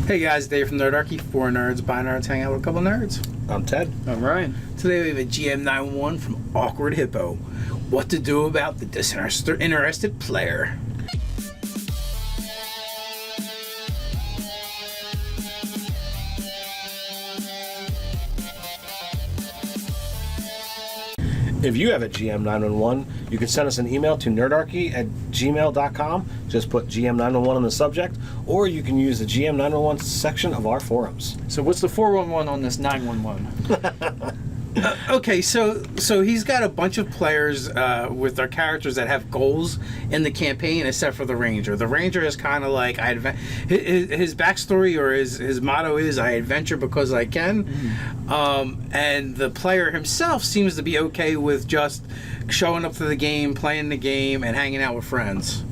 Hey guys, Dave from Nerdarchy, for nerds, by nerds, hang out with a couple nerds. I'm Ted. I'm Ryan. Today we have a GM91 from Awkward Hippo. What to do about the Disinterested Player. If you have a GM911, you can send us an email to nerdarchy@gmail.com. Just put GM911 in the subject, or you can use the GM911 section of our forums. So what's the 411 on this 911? Okay, so he's got a bunch of players with their characters that have goals in the campaign, except for the Ranger. The Ranger is kind of like his backstory or his motto is "I adventure because I can," and the player himself seems to be okay with just showing up to the game, playing the game, and hanging out with friends.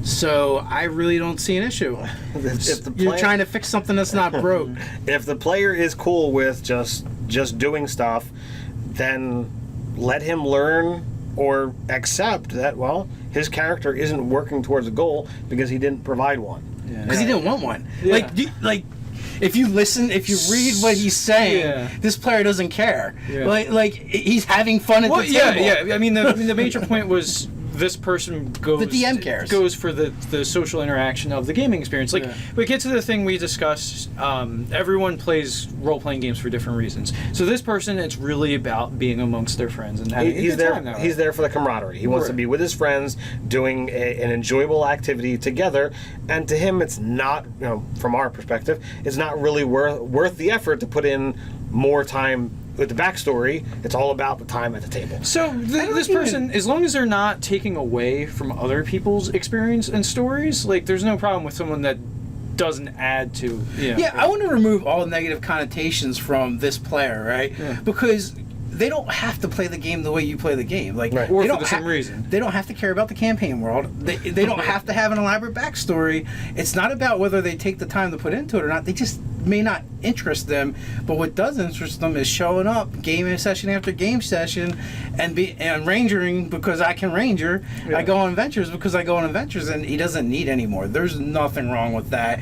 So I really don't see an issue. You're trying to fix something that's not broke. If the player is cool with just doing stuff, then let him learn or accept that, well, his character isn't working towards a goal because he didn't provide one. Because he didn't want one. Yeah. If you read what he's saying, this player doesn't care. Yeah. Like he's having fun at the table. Yeah. I mean, the major point was this person goes. The DM cares. Goes for the social interaction of the gaming experience. Like we get to the thing we discussed. Everyone plays role-playing games for different reasons. So this person, it's really about being amongst their friends and having a good time that way. He's there for the camaraderie. He wants to be with his friends, doing an enjoyable activity together. And to him, it's not, from our perspective, it's not really worth the effort to put in more time. With the backstory, it's all about the time at the table. So this person, as long as they're not taking away from other people's experience and stories, like there's no problem with someone that doesn't add to. Yeah, I want to remove all negative connotations from this player, right? Yeah. Because they don't have to play the game the way you play the game. Like, or for the same reason. They don't have to care about the campaign world. They don't have to have an elaborate backstory. It's not about whether they take the time to put into it or not. They just may not interest them. But what does interest them is showing up game session after game session and rangering because I can ranger. Yeah. I go on adventures because I go on adventures, and he doesn't need any more. There's nothing wrong with that.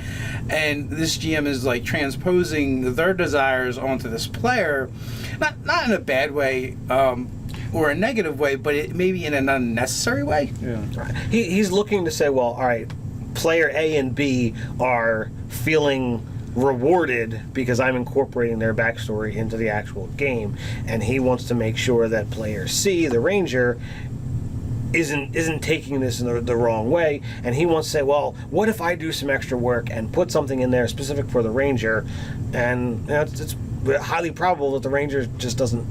And this GM is like transposing their desires onto this player, not in a bad way or a negative way, but maybe in an unnecessary way. Yeah. He's looking to say, well, all right, player A and B are feeling rewarded because I'm incorporating their backstory into the actual game, and he wants to make sure that player C, the Ranger, isn't taking this in the wrong way, and he wants to say, well, what if I do some extra work and put something in there specific for the Ranger, and it's highly probable that the Ranger just doesn't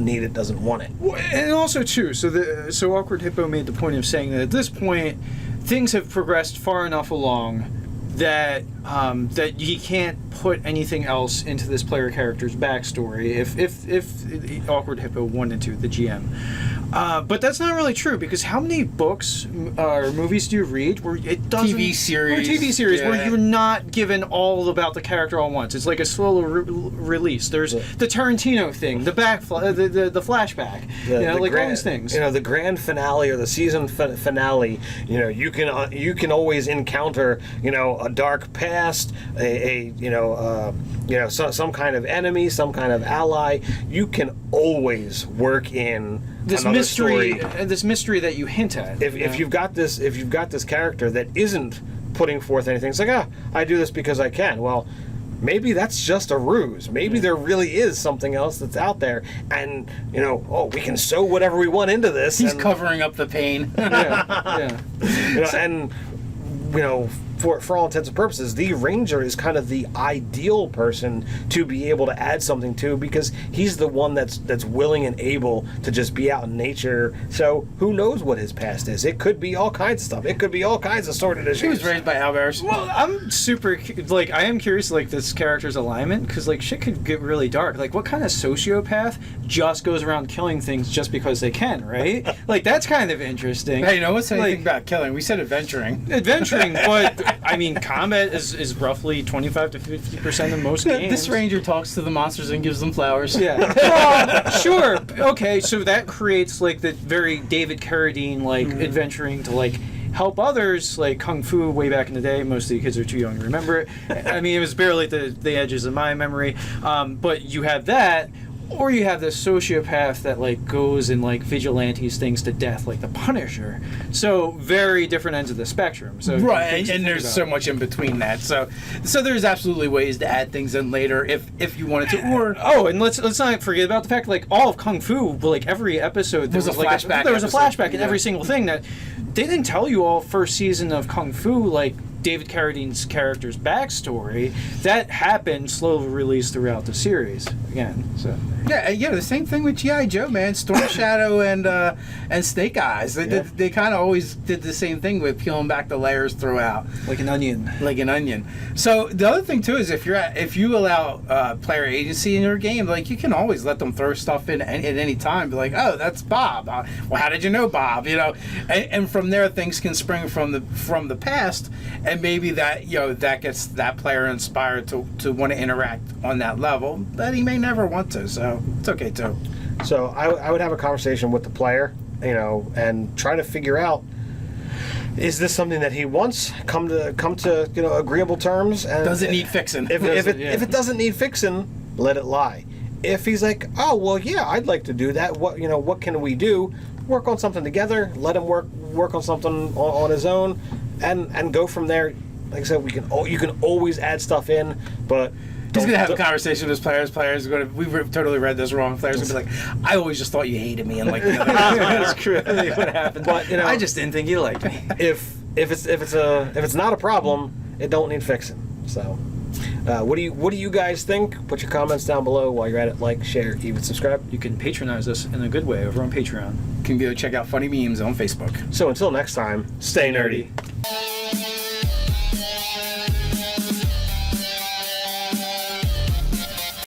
need it, doesn't want it. Well, and also too, so Awkward Hippo made the point of saying that at this point things have progressed far enough along that that he can't put anything else into this player character's backstory if Awkward Hippo wanted to, the GM. But that's not really true, because how many books or movies do you read where it doesn't... TV series. Where you're not given all about the character all at once. It's like a slow release. There's the Tarantino thing, the flashback, all these things. The grand finale or the season finale, you can always encounter, a dark past, some kind of enemy, some kind of ally. You can always work in this mystery that you hint at. If you've got this character that isn't putting forth anything, it's like, I do this because I can. Well, maybe that's just a ruse. Maybe there really is something else that's out there, and we can sew whatever we want into this. He's covering up the pain. For all intents and purposes, the Ranger is kind of the ideal person to be able to add something to, because he's the one that's willing and able to just be out in nature. So who knows what his past is? It could be all kinds of stuff. It could be all kinds of sordid issues. He was raised by owlbears. Well, I'm super I am curious this character's alignment, because shit could get really dark. What kind of sociopath just goes around killing things just because they can, right? That's kind of interesting. Hey, what's anything about killing? We said adventuring. But I mean, combat is roughly 25 to 50% of most games. This Ranger talks to the monsters and gives them flowers. Yeah. Well, sure. Okay, so that creates the very David Carradine adventuring to help others, like Kung Fu way back in the day. Most of the kids are too young to remember it. I mean, it was barely at the edges of my memory. But you have that, or you have this sociopath that like goes and like vigilantes things to death, like the Punisher. So very different ends of the spectrum. So right, and there's so much in between that. So there's absolutely ways to add things in later if you wanted to. Or and let's not forget about the fact like all of Kung Fu, like every episode there was a flashback. There was a flashback in every single thing that they didn't tell you all first season of Kung Fu, like David Carradine's character's backstory. That happened slowly released throughout the series again. So yeah, the same thing with G.I. Joe, man. Storm Shadow and Snake Eyes. They kind of always did the same thing with peeling back the layers throughout, like an onion. So the other thing too is if you allow player agency in your game, like you can always let them throw stuff in at any time. Be like, oh, that's Bob. Well, how did you know Bob? You know, and from there things can spring from the past, and maybe that that gets that player inspired to want to interact on that level, but he may never want to. So it's okay too. So I would have a conversation with the player, and try to figure out, is this something that he wants? Come to agreeable terms. And does it need fixing? If it doesn't need fixing, let it lie. If he's like, oh well, yeah, I'd like to do that. What can we do? Work on something together. Let him work on something on his own, and go from there. Like I said, you can always add stuff in, but. He's going to have a conversation with his players. Players are going to, we've totally read this wrong. Players are going to be like, I always just thought you hated me. And like, that's really what happened. But, I just didn't think you liked me. If it's not a problem, it don't need fixing. So, what do you guys think? Put your comments down below. While you're at it, like, share, even subscribe. You can patronize us in a good way over on Patreon. You can go check out funny memes on Facebook. So until next time, stay nerdy.